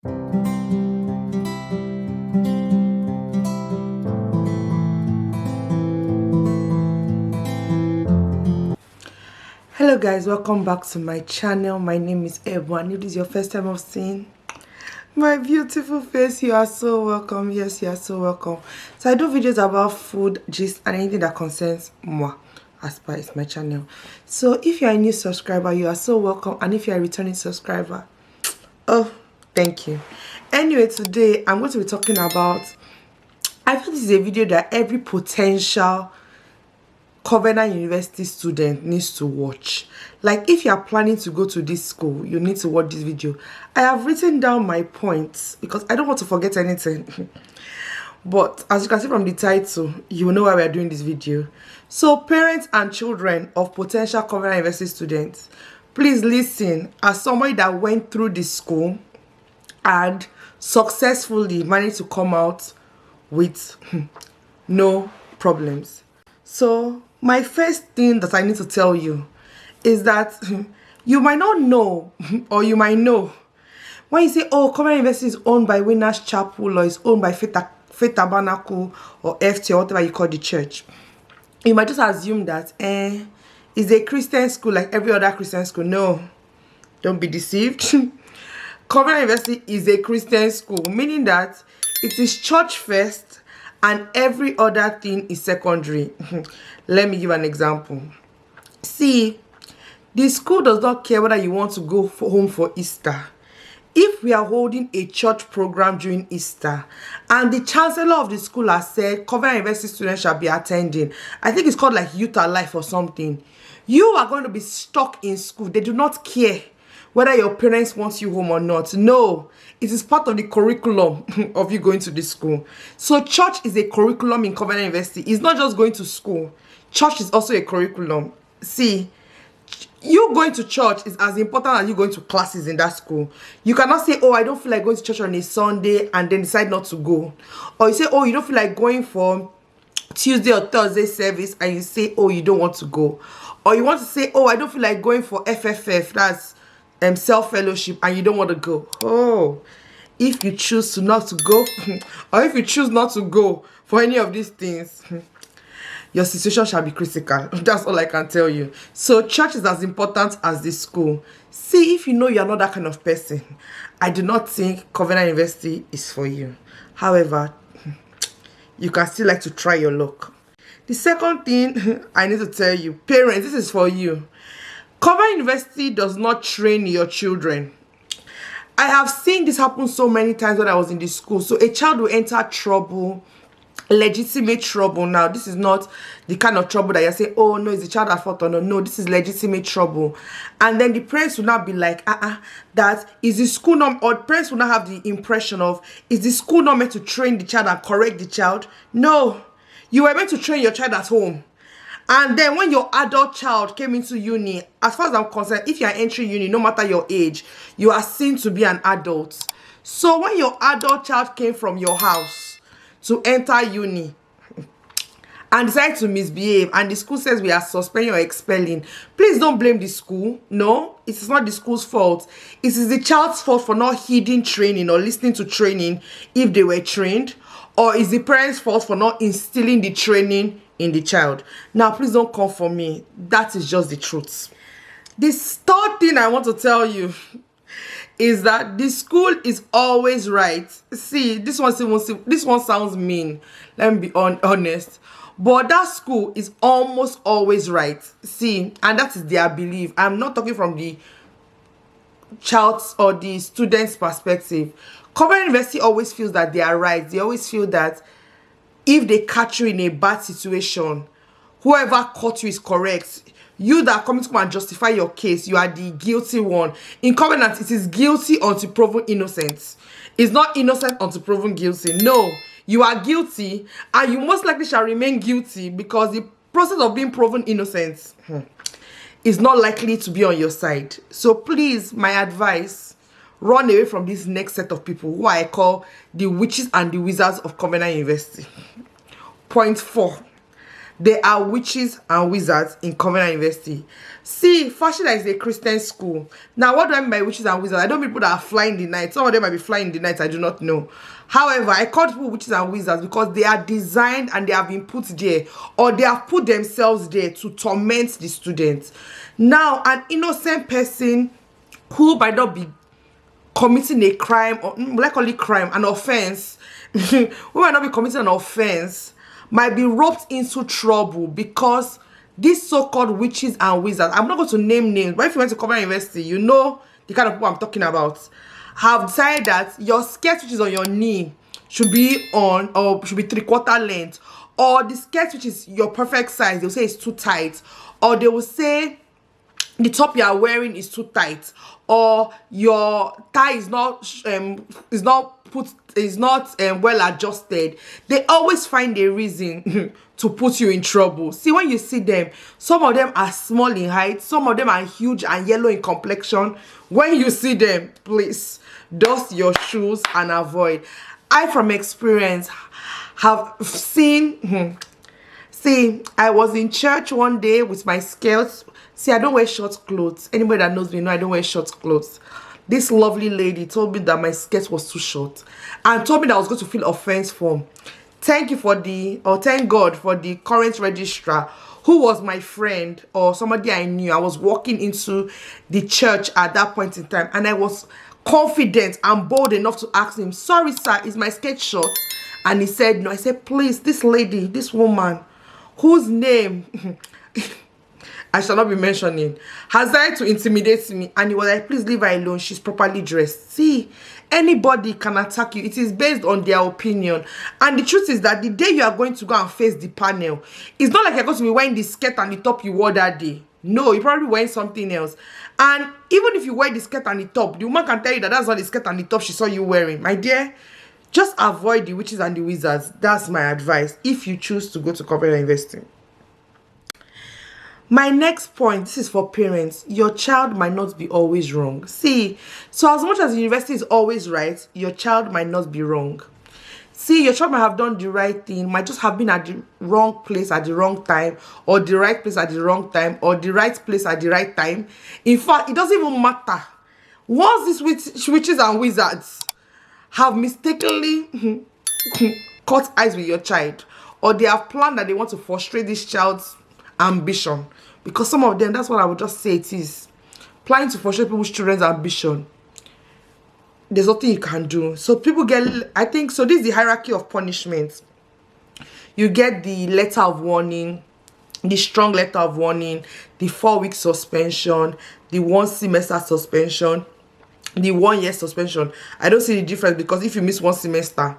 Hello guys, welcome back to my channel. My name is Ebony. If this is your first time of seeing my beautiful face, you are so welcome. Yes, you are so welcome. So I do videos about food, gist, and anything that concerns moi, as per is my channel. So if you are a new subscriber, you are so welcome, and if you are a returning subscriber, oh, thank you. Anyway, today I'm going to be talking about, I feel this is a video that every potential Covenant University student needs to watch. Like, if you are planning to go to this school, you need to watch this video. I have written down my points because I don't want to forget anything. But as you can see from the title, you will know why we are doing this video. So parents and children of potential Covenant University students, please listen. As somebody that went through this school and successfully managed to come out with no problems. So my first thing that I need to tell you is that you might not know, or you might know, when you say, oh, Covenant University is owned by Winners Chapel, or is owned by Faith Tabernacle, or FT, or whatever you call the church, you might just assume that it's a Christian school like every other Christian school. No, don't be deceived. Covenant University is a Christian school, meaning that it is church first and every other thing is secondary. Let me give an example. See, the school does not care whether you want to go home for Easter. If we are holding a church program during Easter and the chancellor of the school has said Covenant University students shall be attending, I think it's called like Youth Alive or something, you are going to be stuck in school. They do not care whether your parents want you home or not. No, it is part of the curriculum of you going to this school. So church is a curriculum in Covenant University. It's not just going to school. Church is also a curriculum. See, you going to church is as important as you going to classes in that school. You cannot say, oh, I don't feel like going to church on a Sunday and then decide not to go. Or you say, oh, you don't feel like going for Tuesday or Thursday service and you say, oh, you don't want to go. Or you want to say, oh, I don't feel like going for FFF, that's self-fellowship, and you don't want to go. Oh, if you choose to not to go, or if you choose not to go for any of these things, your situation shall be critical. That's all I can tell you. So church is as important as the school. See, if you know you're not that kind of person, I do not think Covenant University is for you. However, you can still like to try your luck. The second thing I need to tell you, parents, this is for you. Covenant University does not train your children. I have seen this happen so many times when I was in the school. So a child will enter trouble, legitimate trouble. Now, this is not the kind of trouble that you say, oh no, it's the child at fault or no. No, this is legitimate trouble. And then the parents will not be like, that is the school not, or parents will not have the impression of, is the school not meant to train the child and correct the child? No, you were meant to train your child at home. And then when your adult child came into uni, as far as I'm concerned, if you are entering uni, no matter your age, you are seen to be an adult. So when your adult child came from your house to enter uni and decided to misbehave, and the school says we are suspending or expelling, please don't blame the school. No, it is not the school's fault. It is the child's fault for not heeding training or listening to training if they were trained, or is the parents' fault for not instilling the training in the child. Now, please don't come for me. That is just the truth. This third thing I want to tell you is that the school is always right. See, this one sounds mean. Let me be honest. But that school is almost always right. See, and that is their belief. I'm not talking from the child's or the student's perspective. Covenant University always feels that they are right. They always feel that if they catch you in a bad situation, whoever caught you is correct. You that are coming to come and justify your case, you are the guilty one. In Covenant, it is guilty until proven innocent. It's not innocent until proven guilty. No, you are guilty and you most likely shall remain guilty because the process of being proven innocent is not likely to be on your side. So please, my advice, run away from this next set of people who I call the witches and the wizards of Covenant University. Point 4. there are witches and wizards in Covenant University. See, Fashida is a Christian school. Now, what do I mean by witches and wizards? I don't mean people that are flying the night. Some of them might be flying the night, I do not know. However, I call people witches and wizards because they are designed and they have been put there, or they have put themselves there to torment the students. Now, an innocent person who might not be committing a crime, or like call it crime, an offense, who might not be committing an offense, might be roped into trouble because these so-called witches and wizards, I'm not going to name names, but if you went to Covenant University, you know the kind of people I'm talking about, have decided that your skirt which is on your knee should be on, or should be 3/4 length, or the skirt which is your perfect size, they'll say it's too tight, or they will say the top you are wearing is too tight, or your tie is not well adjusted. They always find a reason to put you in trouble. See, when you see them, some of them are small in height, some of them are huge and yellow in complexion. When you see them, please dust your shoes and avoid. I, from experience, have seen see, I was in church one day with my skirts. See, I don't wear short clothes. Anybody that knows me know I don't wear short clothes. This lovely lady told me that my skirt was too short and told me that I was going to fill offense form. Thank God for the current registrar, who was my friend or somebody I knew. I was walking into the church at that point in time, and I was confident and bold enough to ask him, "Sorry, sir, is my skirt short?" And he said no. I said, "Please, this lady, this woman, whose name I shall not be mentioning, has tried to intimidate me," and he was like, "Please leave her alone, she's properly dressed." See, anybody can attack you. It is based on their opinion, and the truth is that the day you are going to go and face the panel, it's not like you're going to be wearing the skirt and the top you wore that day. No, you're probably wearing something else. And even if you wear the skirt and the top, the woman can tell you that that's not the skirt and the top she saw you wearing. My dear, just avoid the witches and the wizards. That's my advice if you choose to go to Covenant University. My next point, this is for parents. Your child might not be always wrong. See, so as much as the university is always right, your child might not be wrong. See, your child might have done the right thing, might just have been at the wrong place at the wrong time, or the right place at the wrong time, or the right place at the right time. In fact, it doesn't even matter. Once these witches and wizards have mistakenly cut eyes with your child, or they have planned that they want to frustrate this child's ambition, because some of them, that's what I would just say it is, planning to frustrate people's children's ambition, there's nothing you can do. So people get, I think, so this is the hierarchy of punishment. You get the letter of warning, the strong letter of warning, the 4-week suspension, the 1 semester suspension, the 1 year suspension. I don't see the difference, because if you miss 1 semester,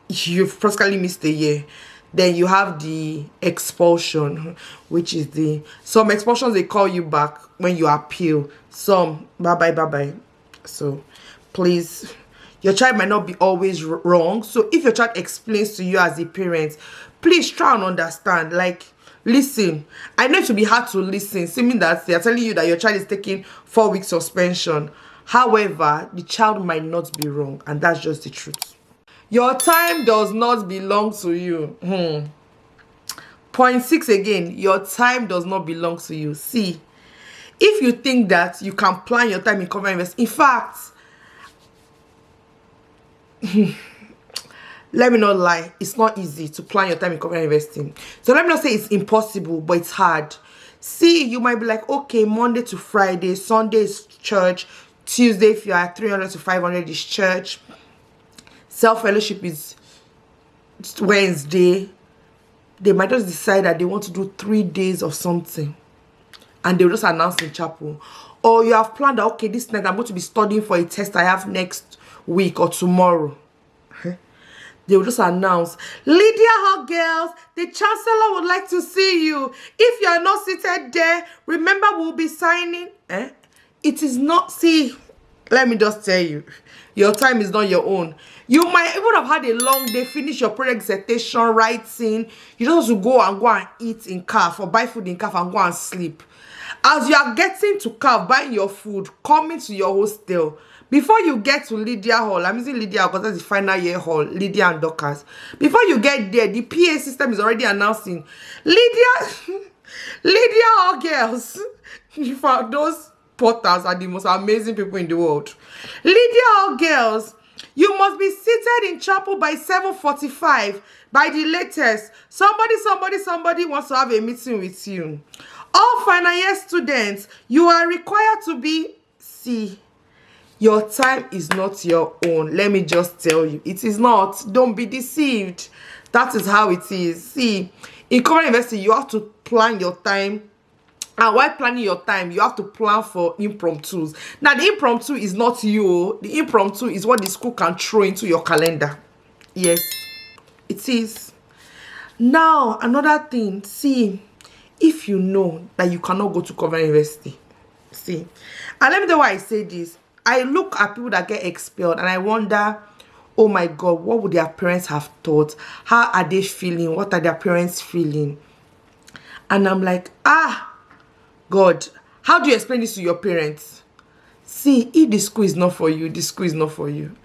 you've practically missed a year. Then you have the expulsion, which is some expulsions, they call you back when you appeal. Some, bye-bye. So please, your child might not be always wrong. So if your child explains to you as a parent, please try and understand. Like, listen. I know it will be hard to listen, seeming that they are telling you that your child is taking 4-week suspension. However, the child might not be wrong, and that's just the truth. Your time does not belong to you. Point 6 again, your time does not belong to you. See, if you think that you can plan your time in Covenant University, in fact, let me not lie, it's not easy to plan your time in Covenant University. So let me not say it's impossible, but it's hard. See, you might be like, okay, Monday to Friday, Sunday is church, Tuesday if you are 300 to 500 is church, self-fellowship is Wednesday. They might just decide that they want to do 3 days of something, and they'll just announce in chapel. Or you have planned that, okay, this night I'm going to be studying for a test I have next week or tomorrow. They will just announce, Lydia Hall girls, the chancellor would like to see you. If you are not seated there, remember we'll be signing. It is not, see, let me just tell you, your time is not your own. You might even have had a long day, finish your project dissertation, writing. You just have to go and eat in CAF or buy food in CAF and go and sleep. As you are getting to CAF, buying your food, coming to your hostel, Before you get to Lydia Hall, I'm using Lydia because that's the final year hall, Lydia and Dorcas. Before you get there, the PA system is already announcing, Lydia, Lydia Hall girls. For those porters are the most amazing people in the world. Lydia Hall girls, you must be seated in chapel by 7:45 by the latest. Somebody wants to have a meeting with you. All final year students, you are required to be, see, your time is not your own. Let me just tell you, it is not. Don't be deceived. That is how it is. See, in Covenant University, you have to plan your time. And while planning your time, you have to plan for impromptus. Now, the impromptu is not you. The impromptu is what the school can throw into your calendar. Yes, it is. Now, another thing. See, if you know that you cannot go to Covenant University, see, and let me tell you why I say this. I look at people that get expelled and I wonder, oh my God, what would their parents have thought? How are they feeling? What are their parents feeling? And I'm like, God, how do you explain this to your parents? See, if the school is not for you, the school is not for you.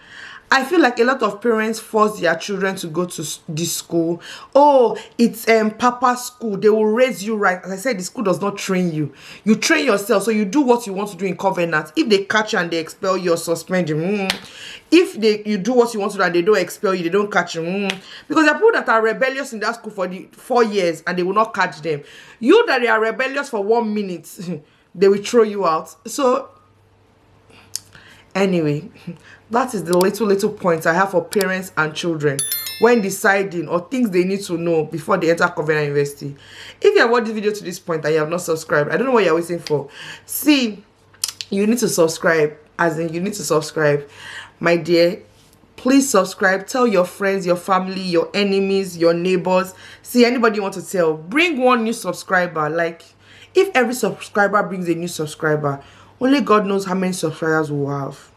I feel like a lot of parents force their children to go to this school. Oh, it's Papa school. They will raise you right. As I said, the school does not train you. You train yourself. So you do what you want to do in Covenant. If they catch you and they expel you or suspend you, if you do what you want to do and they don't expel you, they don't catch you. Because there are people that are rebellious in that school for the 4 years and they will not catch them. You that they are rebellious for 1 minute, they will throw you out. So anyway, that is the little points I have for parents and children when deciding or things they need to know before they enter Covenant University. If you have watched this video to this point and you have not subscribed, I don't know what you're waiting for. See, you need to subscribe. As in, you need to subscribe. My dear, please subscribe. Tell your friends, your family, your enemies, your neighbors. See, anybody you want to tell. Bring one new subscriber. Like, if every subscriber brings a new subscriber, only God knows how many subscribers we'll have.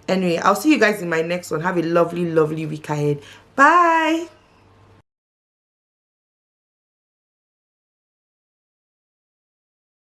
Anyway, I'll see you guys in my next one. Have a lovely week ahead. Bye.